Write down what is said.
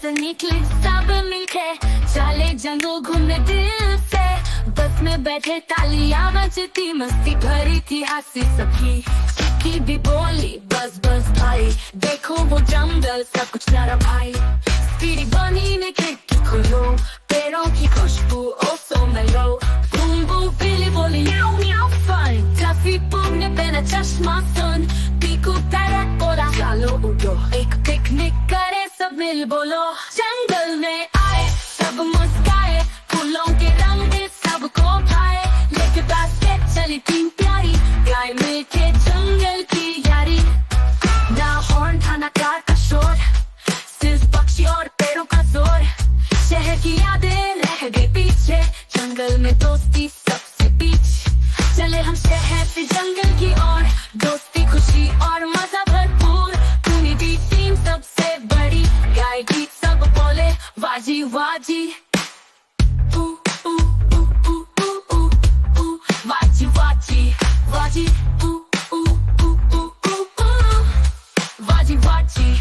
से निकले सब मिलके, चले जंगल घूमने दिल से। बस में बैठे तालियां बजती, मस्ती भरी थी हंसी सबकी। चिक्की भी बोली बस बस भाई, देखो वो जंगल सब कुछ नया भाई। स्पीडी बनी ने खिड़की खोलो, पेड़ों की खुशबू ओ सो मेलो। बूम्बू बिल्ली बोली म्याऊ म्याऊ फन, टफी बूम ने पहना चश्मा सुन। पीकू पैरट बोला चलो उड़ो, एक पिकनिक करे सब मिल बोलो। जंगल में आए सब मुस्काए, फूलों के रंग सबको भाए। लेके बास्केट चली टीम प्यारी, गाय मिलके जंगल की यारी। ना हॉर्न था ना कार का शोर, सिर्फ पक्षी और पेड़ों का जोर। शहर की यादें रह गई पीछे, जंगल में दोस्ती सबसे पीछे। चले हम शहर से जंगल की ओर, दोस्ती खुशी और मजा भरपूर। पूरी भी टीम सबसे बड़ी, गाय गीत सब बोले वाजी वाजी। वाजी वाजी वाजी वाजी वाजी।